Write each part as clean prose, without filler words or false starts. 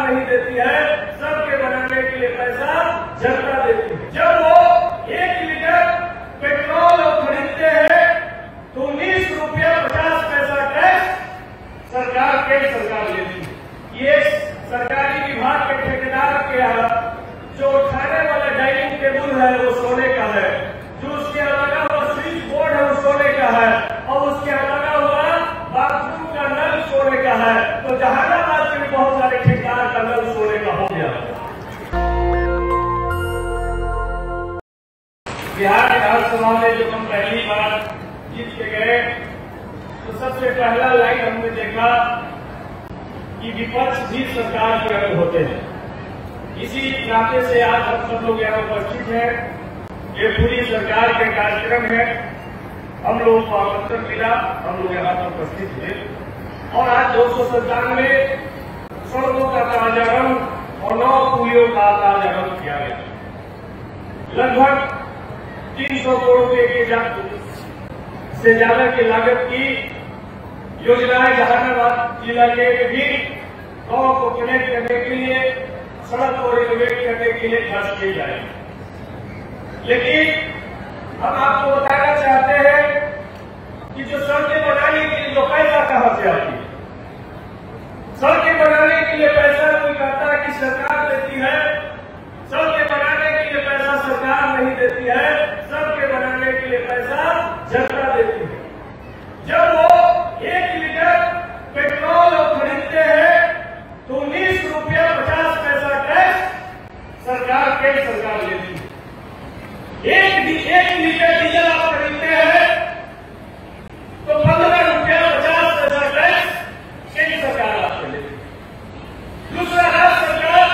सरकार नहीं देती है, सबके बनाने के लिए पैसा जनता देती है। जब वो 1 लीटर पेट्रोल खरीदते हैं तो 19 रुपया 50 पैसा टैक्स सरकार लेती है। ये सरकारी विभाग के ठेकेदार के यहाँ जो उठाने वाला डाइनिंग टेबल है वो सोने का है, जो उसके लगा हुआ स्विच बोर्ड है वो सोने का है, और उसके लगा हुआ बाथरूम का नल सोने का है। तो जहानाबाद में बहुत सारे ठेकेदार का नल सोने का हो गया। बिहार विधानसभा में जब हम पहली बार जीत के गए तो सबसे पहला लाइन हमने देखा कि विपक्ष भी सरकार के अंग होते हैं। इसी नाते से आज हम सब लोग यहाँ उपस्थित हैं। ये पूरी सरकार के कार्यक्रम है, हम लोगों को आमंत्रण मिला, हम लोग यहाँ पर उपस्थित हुए और आज 297 सड़कों का ताजारंग और 9 पुलियों का ताजारंग किया गया। लगभग 300 करोड़ रुपए से ज्यादा की लागत की योजनाएं जहानाबाद जिला के भी गांव को कनेक्ट करने के लिए, सड़क को रिनोवेट करने के लिए खर्च किए जाएंगे। लेकिन हम आपको बताना चाहते हैं कि जो सड़कें बनाने के लिए जो पैसा कहां से आती है, सड़कें बनाने के लिए पैसा कोई कहता है कि सरकार देती है, सड़कें बनाने के लिए पैसा सरकार नहीं देती है, सड़कें बनाने के लिए पैसा जनता देती है। जब वो 1 लीटर पेट्रोल खरीदते हैं तो 19 रुपया 50 पैसा टैक्स सरकार लेती है। 1 लीटर डीजल आप खरीदते हैं तो 15 रुपया 50 पैसा टैक्स केंद्र सरकार आपसे लेती है। दूसरा, राज्य सरकार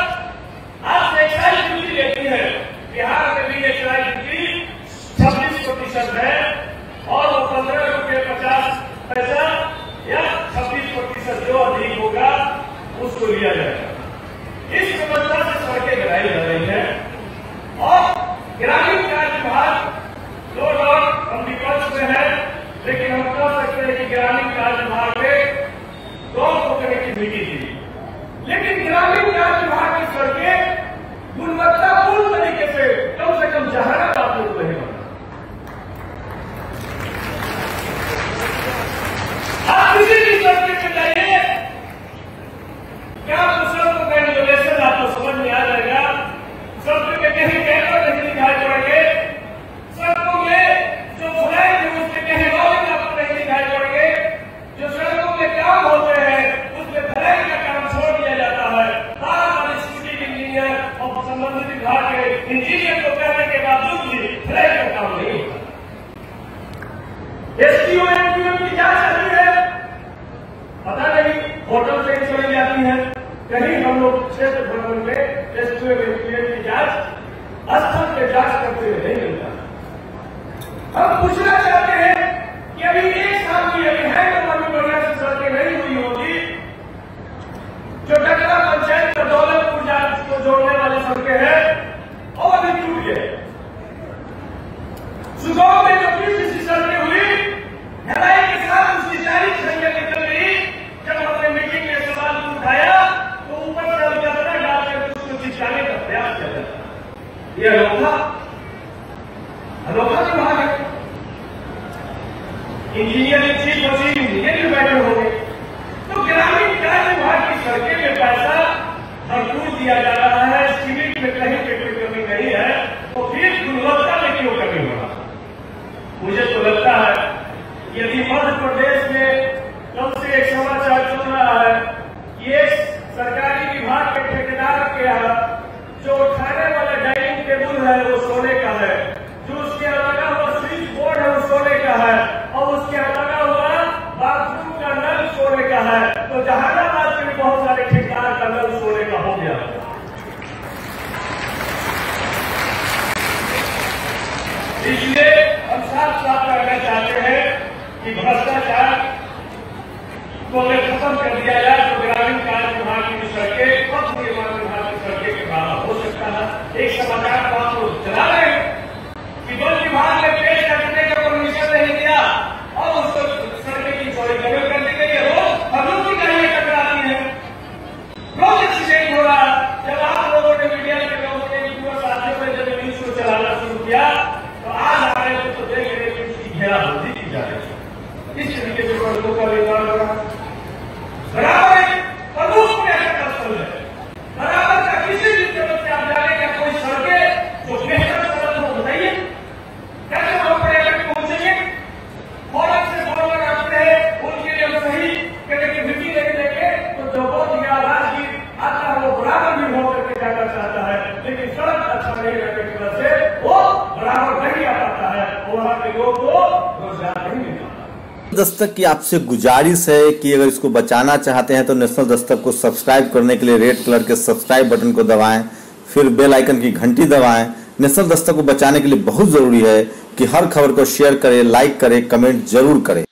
आपसे एक्साइज ड्यूटी लेती है। बिहार में भी एक्साइज ड्यूटी 26% है और वो 15 रुपये 50 पैसा या 26% जो अधिक होगा उसको लिया जाएगा। इस व्यवस्था से सड़कें बनाई जा रही है और ग्रामीण कार्य विभाग नो डाउट हम विपक्ष में है, लेकिन हम कह सकते हैं कि ग्रामीण कार्य विभाग ने गांव को कनेक्टिविटी दी, लेकिन ग्रामीण कार्य विभाग की सड़कें गुणवत्तापूर्ण तरीके से कम जहानाबाद लोग नहीं बना। आप किसी भी सड़क पे जाइए, क्या आपको सड़कों का इंस्टॉलेशन आपको समझ में आ जाएगा? सड़कों में कहीं कैमरा नहीं दिखाई पड़ेंगे, सड़कों में जो फ्लैग है उसके कहीं रोलिंग आपको नहीं दिखाई पड़ेंगे, जो सड़कों में काम होते हैं उसमें फ्लैग का काम छोड़ दिया जाता है। बार-बार स्कूटी इंजीनियर और संबंधित विभाग के इंजीनियर को कहने के बावजूद भी फ्लैग का काम नहीं होता। एसडीओ एमपीओ की जांच चली है, पता नहीं होटल से चली जाती है, कहीं हम लोग क्षेत्र भ्रमण में एसडीओ एमपीओ की जांच स्थल पे जांच करते हुए नहीं मिलता। हम पूछना चाहते हैं कि अभी 1 साल की अभी है तो अभी बढ़िया से सड़कें नहीं हुई होगी। जो डकरा पंचायत का दौलतपुर जांच को जोड़ने वाली सड़कें हैं और अभी टूट गए। सुगांव में जो 20 सड़कें हुई ढलाई के साथ उसकी तारीख संख्या निकल गई। जब हमने मीटिंग में सवाल उठाया तो ऊपर से अभियान डाल कर उसको खिंचाने का प्रयास किया जाता। ये अनोखा विभाग है। इंजीनियरिंग चीज वसील इंजीनियर बैठे होंगे तो ग्रामीण कार्य विभाग की सड़कें में पैसा भरपूर दिया जा रहा है, सीमेंट में कहीं पे कोई कमी नहीं है, तो फिर गुणवत्ता में क्यों कमी हो रहा? मुझे तो लगता है यदि मध्य प्रदेश में कब से एक समाचार चल रहा है कि एक सरकारी विभाग के ठेकेदार के यहाँ जो उठाने वाला डाइनिंग टेबल है वो सोने का है, जो उसके लगा हुआ स्विच बोर्ड है वो सोने का है, और उसके लगा हुआ बाथरूम का नल सोने का है। तो जहानाबाद में बहुत सारे ठेकेदार का नल सोने का हो गया। इसलिए हम साफ कहना चाहते हैं कि भ्रष्टाचार को अगर खत्म कर दिया जाए तो ग्रामीण कार्य विभाग की सड़कें, पथ निर्माण विभाग की सड़कें के बराबर हो सकता है। एक समाचार को आप लोग चला रहे हैं कि वन विभाग ने पेड़ काटने का परमिशन नहीं दिया और उसको सड़कें की चौड़ी कर दी गई है। रोज हम लोग की गाड़ियां टकराती है, रोज एक्सीडेंट हो रहा दस्तक की आपसे गुजारिश है कि अगर इसको बचाना चाहते हैं तो नेशनल दस्तक को सब्सक्राइब करने के लिए रेड कलर के सब्सक्राइब बटन को दबाएं, फिर बेल आइकन की घंटी दबाएं। नेशनल दस्तक को बचाने के लिए बहुत जरूरी है कि हर खबर को शेयर करें, लाइक करें, कमेंट जरूर करें।